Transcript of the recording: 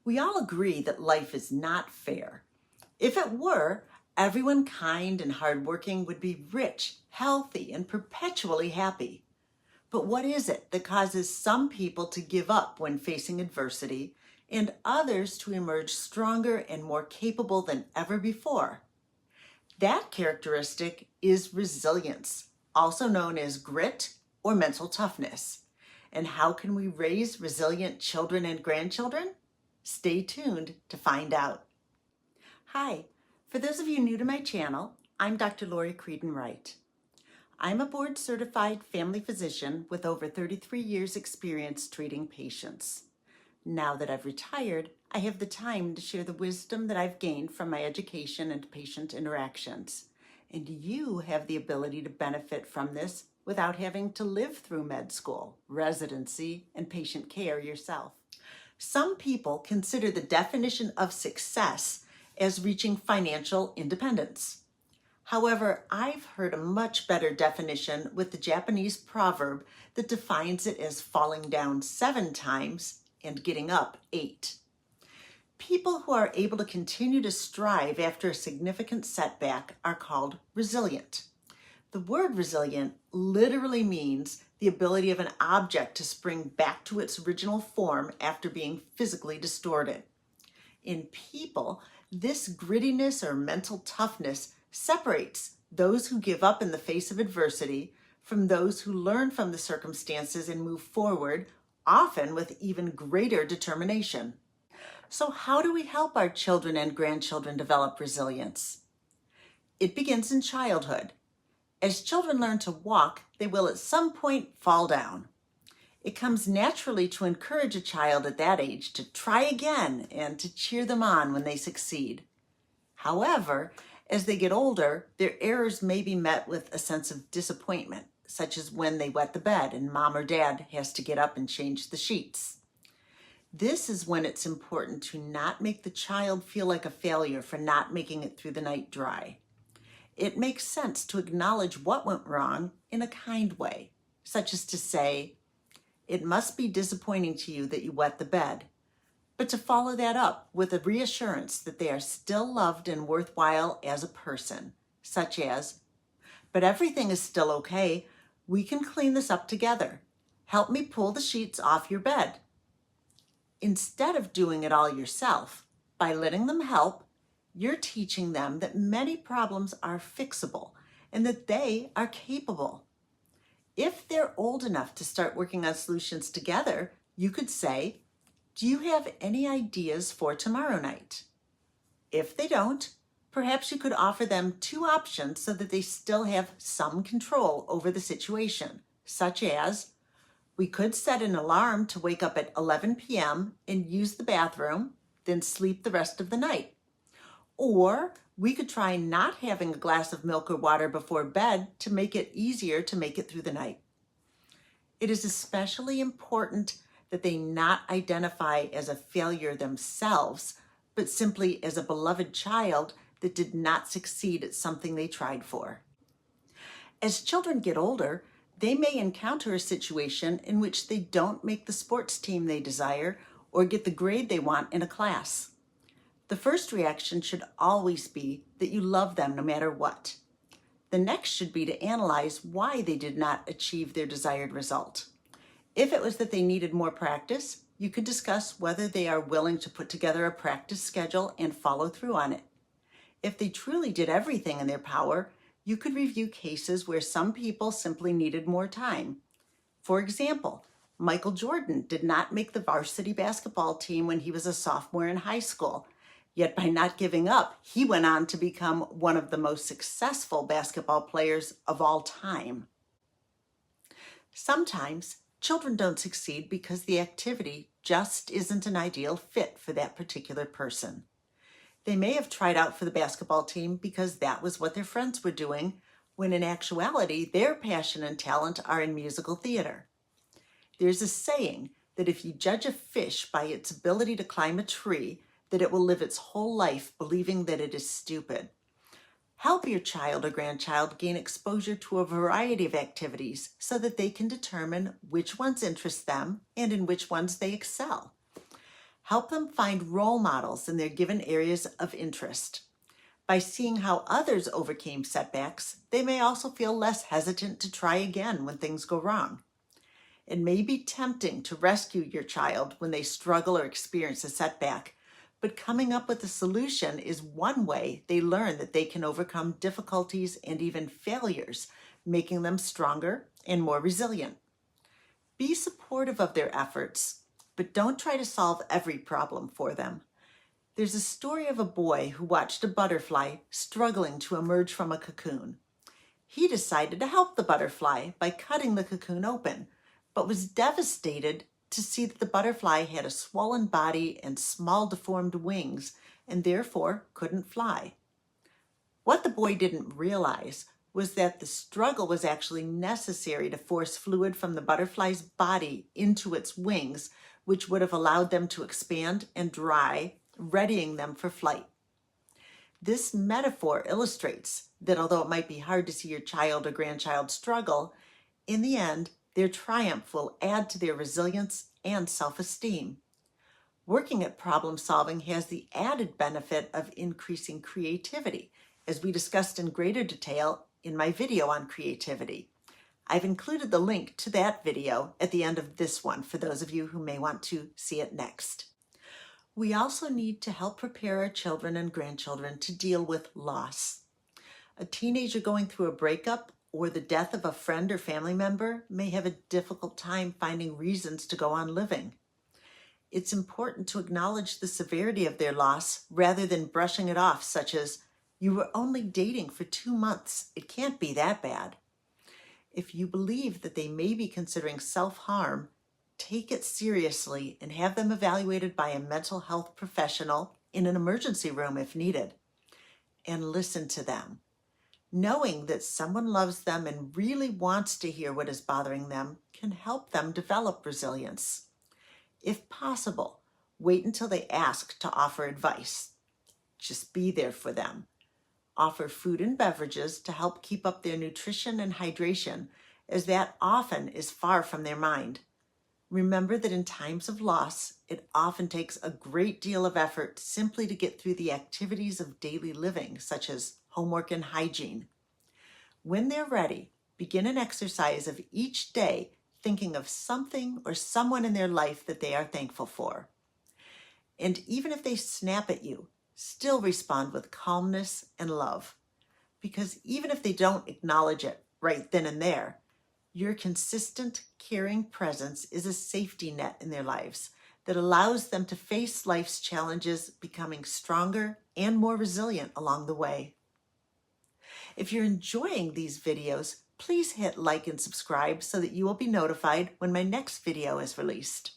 We all agree that life is not fair. If it were, everyone kind and hardworking would be rich, healthy, and perpetually happy. But what is it that causes some people to give up when facing adversity and others to emerge stronger and more capable than ever before? That characteristic is resilience, also known as grit or mental toughness. And how can we raise resilient children and grandchildren? Stay tuned to find out. Hi, for those of you new to my channel, I'm Dr. Creadon Wright. I'm a board-certified family physician with over 33 years experience treating patients. Now that I've retired, I have the time to share the wisdom that I've gained from my education and patient interactions. And you have the ability to benefit from this without having to live through med school, residency, and patient care yourself. Some people consider the definition of success as reaching financial independence. However, I've heard a much better definition with the Japanese proverb that defines it as falling down 7 times and getting up 8. People who are able to continue to strive after a significant setback are called resilient. The word resilient literally means the ability of an object to spring back to its original form after being physically distorted. In people, this grittiness or mental toughness separates those who give up in the face of adversity from those who learn from the circumstances and move forward, often with even greater determination. So how do we help our children and grandchildren develop resilience? It begins in childhood. As children learn to walk, they will at some point fall down. It comes naturally to encourage a child at that age to try again and to cheer them on when they succeed. However, as they get older, their errors may be met with a sense of disappointment, such as when they wet the bed and mom or dad has to get up and change the sheets. This is when it's important to not make the child feel like a failure for not making it through the night dry. It makes sense to acknowledge what went wrong in a kind way, such as to say, "It must be disappointing to you that you wet the bed," but to follow that up with a reassurance that they are still loved and worthwhile as a person, such as, "But everything is still okay. We can clean this up together. Help me pull the sheets off your bed." Instead of doing it all yourself, by letting them help, you're teaching them that many problems are fixable and that they are capable. If they're old enough to start working on solutions together, you could say, "Do you have any ideas for tomorrow night?" If they don't, perhaps you could offer them 2 options so that they still have some control over the situation, such as, "We could set an alarm to wake up at 11 p.m. and use the bathroom, then sleep the rest of the night." Or we could try not having a glass of milk or water before bed to make it easier to make it through the night. It is especially important that they not identify as a failure themselves, but simply as a beloved child that did not succeed at something they tried for. As children get older, they may encounter a situation in which they don't make the sports team they desire or get the grade they want in a class. The first reaction should always be that you love them no matter what. The next should be to analyze why they did not achieve their desired result. If it was that they needed more practice, you could discuss whether they are willing to put together a practice schedule and follow through on it. If they truly did everything in their power, you could review cases where some people simply needed more time. For example, Michael Jordan did not make the varsity basketball team when he was a sophomore in high school. Yet by not giving up, he went on to become one of the most successful basketball players of all time. Sometimes children don't succeed because the activity just isn't an ideal fit for that particular person. They may have tried out for the basketball team because that was what their friends were doing, when in actuality, their passion and talent are in musical theater. There's a saying that if you judge a fish by its ability to climb a tree, that it will live its whole life believing that it is stupid. Help your child or grandchild gain exposure to a variety of activities so that they can determine which ones interest them and in which ones they excel. Help them find role models in their given areas of interest. By seeing how others overcame setbacks, they may also feel less hesitant to try again when things go wrong. It may be tempting to rescue your child when they struggle or experience a setback, but coming up with a solution is one way they learn that they can overcome difficulties and even failures, making them stronger and more resilient. Be supportive of their efforts, but don't try to solve every problem for them. There's a story of a boy who watched a butterfly struggling to emerge from a cocoon. He decided to help the butterfly by cutting the cocoon open, but was devastated to see that the butterfly had a swollen body and small deformed wings and therefore couldn't fly. What the boy didn't realize was that the struggle was actually necessary to force fluid from the butterfly's body into its wings, which would have allowed them to expand and dry, readying them for flight. This metaphor illustrates that although it might be hard to see your child or grandchild struggle, in the end, their triumph will add to their resilience and self-esteem. Working at problem solving has the added benefit of increasing creativity, as we discussed in greater detail in my video on creativity. I've included the link to that video at the end of this one for those of you who may want to see it next. We also need to help prepare our children and grandchildren to deal with loss. A teenager going through a breakup or the death of a friend or family member may have a difficult time finding reasons to go on living. It's important to acknowledge the severity of their loss rather than brushing it off, such as, "You were only dating for 2 months. It can't be that bad." If you believe that they may be considering self-harm, take it seriously and have them evaluated by a mental health professional in an emergency room if needed. And listen to them. Knowing that someone loves them and really wants to hear what is bothering them can help them develop resilience. If possible, wait until they ask to offer advice. Just be there for them. Offer food and beverages to help keep up their nutrition and hydration, as that often is far from their mind. Remember that in times of loss, it often takes a great deal of effort simply to get through the activities of daily living, such as homework and hygiene. When they're ready, begin an exercise of each day thinking of something or someone in their life that they are thankful for. And even if they snap at you, still respond with calmness and love. Because even if they don't acknowledge it right then and there, your consistent, caring presence is a safety net in their lives that allows them to face life's challenges, becoming stronger and more resilient along the way. If you're enjoying these videos, please hit like and subscribe so that you will be notified when my next video is released.